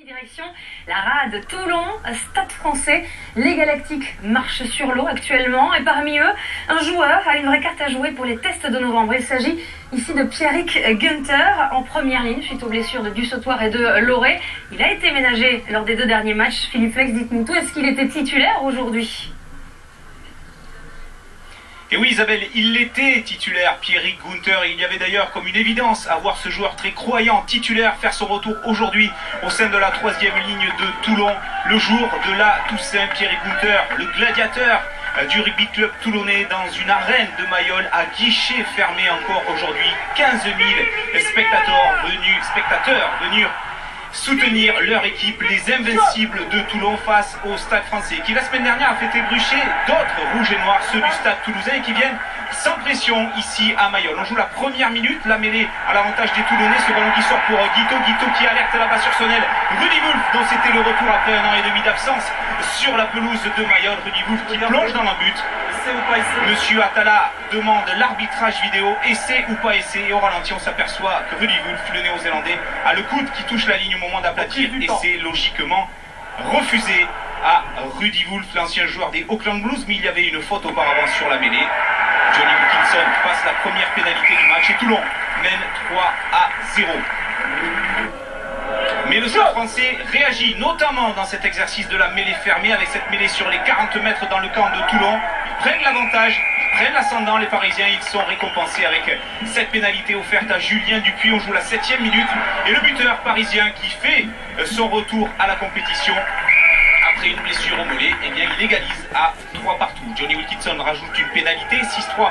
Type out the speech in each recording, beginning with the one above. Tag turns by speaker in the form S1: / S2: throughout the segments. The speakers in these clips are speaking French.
S1: Direction la rade Toulon, Stade Français. Les Galactiques marchent sur l'eau actuellement et parmi eux, un joueur a une vraie carte à jouer pour les tests de novembre. Il s'agit ici de Pierrick Günther en première ligne suite aux blessures de Dussautoir et de Loré. Il a été ménagé lors des 2 derniers matchs. Philippe Flex, dites-nous tout, est-ce qu'il était titulaire aujourd'hui ?
S2: Et oui Isabelle, il était titulaire, Pierrick Günther. Il y avait d'ailleurs comme une évidence à voir ce joueur très croyant titulaire faire son retour aujourd'hui au sein de la 3e ligne de Toulon. Le jour de la Toussaint, Pierrick Günther, le gladiateur du rugby club toulonnais dans une arène de Mayol à guichet fermé encore aujourd'hui. 15 000 spectateurs venus soutenir leur équipe, les Invincibles de Toulon face au Stade Français qui la semaine dernière a fait ébrucher d'autres rouges et noirs, ceux du Stade Toulousain, et qui viennent sans pression ici à Mayol. On joue la première minute, la mêlée à l'avantage des Toulonnais, ce ballon qui sort pour Guito qui alerte là-bas sur son aile Rudy Wolf, dont c'était le retour après 1 an et demi d'absence sur la pelouse de Mayol. Rudy Wolf qui plonge dans la butte. Monsieur Atala demande l'arbitrage vidéo, essai ou pas essai, et au ralenti on s'aperçoit que Rudy Wolf, le néo-zélandais, a le coude qui touche la ligne au moment d'aplatir, et c'est logiquement refusé à Rudy Wolf, l'ancien joueur des Auckland Blues, mais il y avait une faute auparavant sur la mêlée. Johnny Wilkinson passe la première pénalité du match et Toulon mène 3-0. Mais le Stade Français réagit notamment dans cet exercice de la mêlée fermée, avec cette mêlée sur les 40 mètres dans le camp de Toulon. Ils prennent l'avantage, ils prennent l'ascendant, les Parisiens. Ils sont récompensés avec cette pénalité offerte à Julien Dupuis. On joue la 7e minute et le buteur parisien qui fait son retour à la compétition après une blessure au mollet, eh bien il égalise à 3 partout. Johnny Wilkinson rajoute une pénalité, 6-3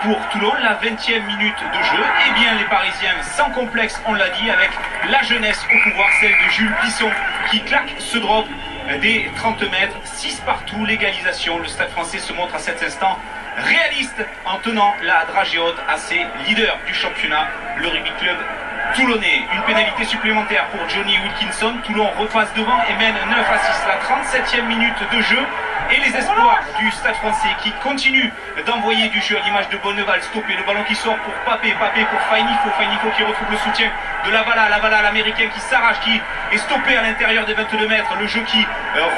S2: pour Toulon, la 20e minute de jeu. Eh bien les Parisiens sans complexe, on l'a dit, avec la jeunesse au pouvoir, celle de Jules Bisson qui claque ce drop des 30 mètres, 6 partout, l'égalisation. Le Stade Français se montre à cet instant réaliste en tenant la dragée haute à ses leaders du championnat, le rugby club toulonnais. Une pénalité supplémentaire pour Johnny Wilkinson. Toulon repasse devant et mène 9-6, la 37e minute de jeu. Et les espoirs du Stade Français qui continuent d'envoyer du jeu à l'image de Bonneval. Stoppé, le ballon qui sort pour Papé pour Fainifo qui retrouve le soutien de Lavala, l'américain qui s'arrache, qui est stoppé à l'intérieur des 22 mètres. Le jeu qui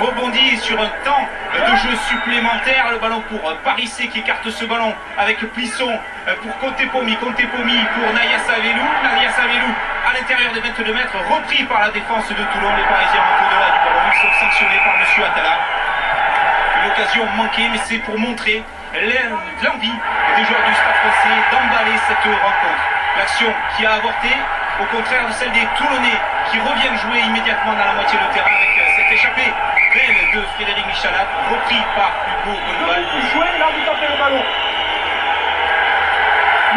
S2: rebondit sur un temps de jeu supplémentaire. Le ballon pour Parissé qui écarte ce ballon avec Plisson pour Contepomi pour Naya Savelou à l'intérieur des 22 mètres, repris par la défense de Toulon. Les Parisiens vont au-delà du ballon, ils sont sanctionnés par monsieur Atala. Une occasion manquée, mais c'est pour montrer l'envie des joueurs du Stade Français d'emballer cette rencontre. L'action qui a avorté, au contraire de celle des Toulonnais qui reviennent jouer immédiatement dans la moitié de terrain avec cette échappée belle de Frédéric Michalat, repris par Hugo Bonneval.
S3: L'arbitre a fait le ballon.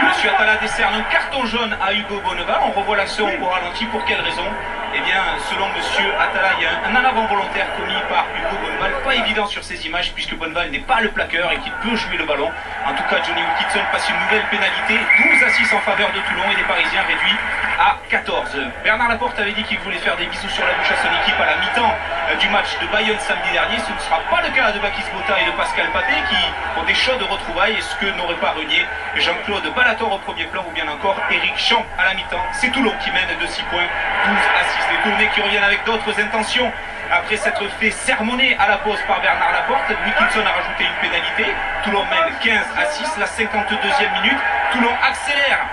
S2: Monsieur Atala décerne un carton jaune à Hugo Bonneval. On revoit l'action au ralenti. Pour quelle raison? Eh bien, selon Monsieur Atala, il y a un en avant volontaire commis par Hugo Bonneval. Pas évident sur ces images puisque Bonneval n'est pas le plaqueur et qu'il peut jouer le ballon. En tout cas, Johnny Wilkinson passe une nouvelle pénalité. 12-6 en faveur de Toulon et les Parisiens réduits à 14. Bernard Laporte avait dit qu'il voulait faire des bisous sur la bouche à son équipe à la mi-temps du match de Bayonne samedi dernier. Ce ne sera pas le cas de Bakis Bota et de Pascal Pathé qui ont des chaudes retrouvailles. Est-ce que n'aurait pas renié Jean-Claude Ballator au premier plan ou bien encore Éric Champ à la mi-temps? C'est Toulon qui mène de 6 points, 12-6. Les Toulonnais qui reviennent avec d'autres intentions après s'être fait sermonner à la pause par Bernard Laporte. Wilkinson a rajouté une pénalité. Toulon mène 15-6, la 52e minute. Toulon accélère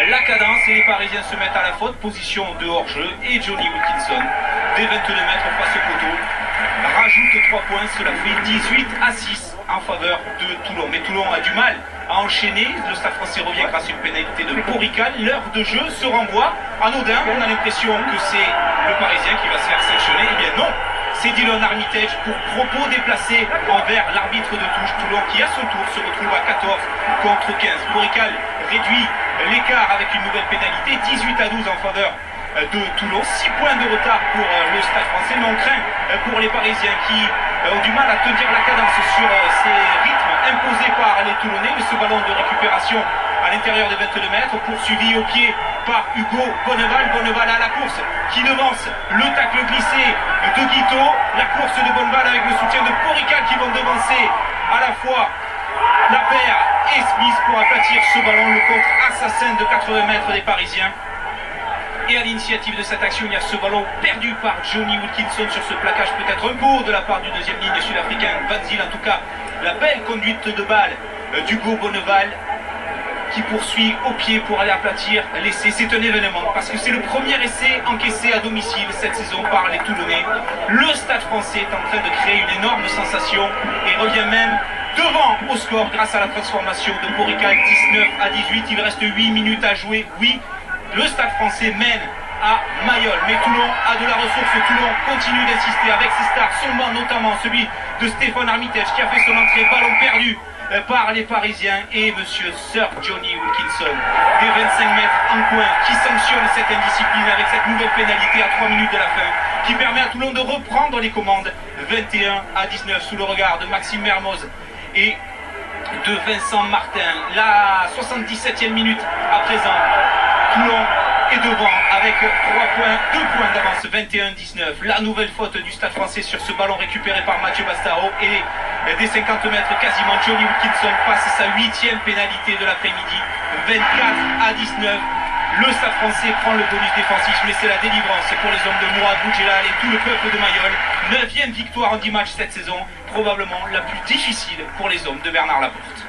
S2: la cadence et les Parisiens se mettent à la faute, position de hors-jeu, et Johnny Wilkinson, des 22 mètres face au poteau, rajoute 3 points, cela fait 18-6 en faveur de Toulon. Mais Toulon a du mal à enchaîner, le Stade Français revient grâce à une pénalité de Porical, l'heure de jeu se renvoie anodin, on a l'impression que c'est le Parisien qui va se faire sanctionner, eh bien non, c'est Dylan Armitage pour propos déplacés envers l'arbitre de touche. Toulon qui à son tour se retrouve à 14 contre 15. Porical réduit l'écart avec une nouvelle pénalité, 18-12 en faveur de Toulon. 6 points de retard pour le Stade Français, mais on craint pour les Parisiens qui ont du mal à tenir la cadence sur ces rythmes imposés par les Toulonnais. Mais ce ballon de récupération à l'intérieur des 22 mètres, poursuivi au pied par Hugo Bonneval à la course qui devance le tacle glissé de Guito, la course de Bonneval avec le soutien de Porical qui vont devancer à la fois la paire et Smith pour aplatir ce ballon, le contre assassin de 80 mètres des Parisiens. Et à l'initiative de cette action, il y a ce ballon perdu par Johnny Wilkinson sur ce plaquage peut-être un peu haut de la part du deuxième ligne sud-africain Van Zyl. En tout cas, la belle conduite de balle d'Hugo Bonneval qui poursuit au pied pour aller aplatir l'essai. C'est un événement parce que c'est le premier essai encaissé à domicile cette saison par les Toulonnais. Le Stade Français est en train de créer une énorme sensation et revient même devant au score grâce à la transformation de Borical. 19-18, il reste 8 minutes à jouer. Oui, le Stade Français mène à Mayol, mais Toulon a de la ressource. Toulon continue d'insister avec ses stars, son banc notamment celui de Stéphane Armitage qui a fait son entrée, ballon perdu par les Parisiens et monsieur Sir Johnny Wilkinson des 25 mètres en coin qui sanctionne cette indiscipline avec cette nouvelle pénalité à 3 minutes de la fin qui permet à Toulon de reprendre les commandes 21-19 sous le regard de Maxime Mermoz et de Vincent Martin. La 77e minute à présent, Toulon est devant avec 2 points d'avance, 21-19. La nouvelle faute du Stade Français sur ce ballon récupéré par Mathieu Bastaro et des 50 mètres quasiment, Johnny Wilkinson passe sa 8e pénalité de l'après-midi, 24-19. Le Stade Français prend le bonus défensif, mais c'est la délivrance pour les hommes de Mourad Boudjelal et tout le peuple de Mayol. 9e victoire en 10 matchs cette saison, probablement la plus difficile pour les hommes de Bernard Laporte.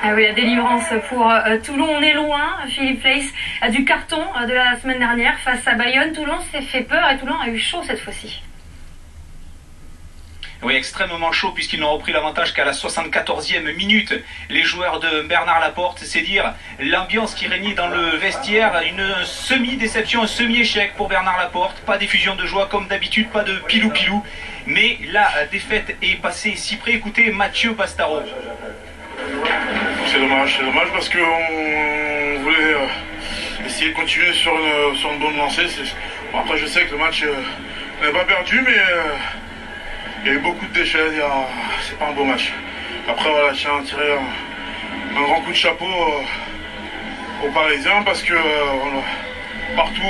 S1: Ah oui, la délivrance pour Toulon. On est loin, Philippe Place, du carton de la semaine dernière face à Bayonne. Toulon s'est fait peur et Toulon a eu chaud cette fois-ci.
S2: Oui, extrêmement chaud puisqu'ils n'ont repris l'avantage qu'à la 74e minute. Les joueurs de Bernard Laporte, c'est dire l'ambiance qui régnait dans le vestiaire, une semi-déception, un semi-échec pour Bernard Laporte. Pas d'effusion de joie comme d'habitude, pas de pilou-pilou. Mais la défaite est passée si près. Écoutez Mathieu Bastaro.
S3: C'est dommage parce qu'on voulait essayer de continuer sur une bonne lancée. Bon, après je sais que le match n'est pas perdu, mais il y a eu beaucoup de déchets, c'est pas un beau match. Après voilà, je tiens à tirer un grand coup de chapeau aux Parisiens parce que partout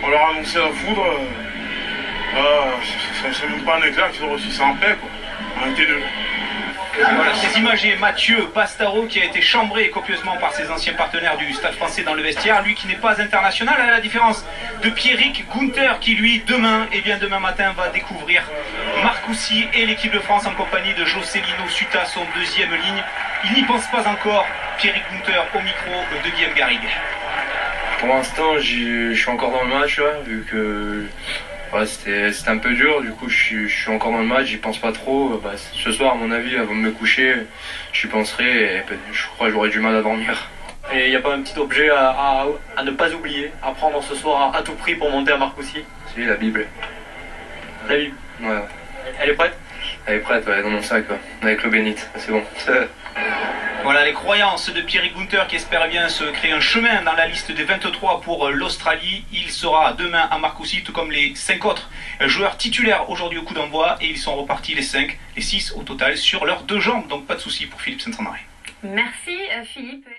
S3: on leur a annoncé la foudre. C'est même pas un éclat qu'ils ont reçu, c'est un paix quoi. On a été nuls.
S2: Voilà, ces images et Mathieu Bastaro qui a été chambré copieusement par ses anciens partenaires du Stade Français dans le vestiaire, lui qui n'est pas international, à la différence de Pierrick Gunther qui lui demain matin va découvrir Marcoussis et l'équipe de France en compagnie de Josselino Suta, son deuxième ligne. Il n'y pense pas encore, Pierrick Gunther au micro de Guillaume Garrigue.
S4: Pour l'instant je suis encore dans le match là, vu que ouais, c'était un peu dur, du coup je suis encore dans le match, j'y pense pas trop. Ce soir à mon avis avant de me coucher, j'y penserai et je crois que j'aurai du mal à dormir.
S5: Et il n'y a pas un petit objet à ne pas oublier, à prendre ce soir à tout prix pour monter à Marcoussis?
S4: C'est la Bible.
S5: La Bible?
S4: Ouais.
S5: Elle est prête?
S4: Elle est prête, ouais, dans mon sac, ouais. Avec l'eau bénite, c'est bon.
S2: Voilà les croyances de Pierrick Gunther qui espère bien se créer un chemin dans la liste des 23 pour l'Australie. Il sera demain à Marcoussis, tout comme les 5 autres joueurs titulaires aujourd'hui au coup d'envoi. Et ils sont repartis les 6 au total sur leurs 2 jambes. Donc pas de souci pour Philippe Saint-André.
S1: Merci Philippe.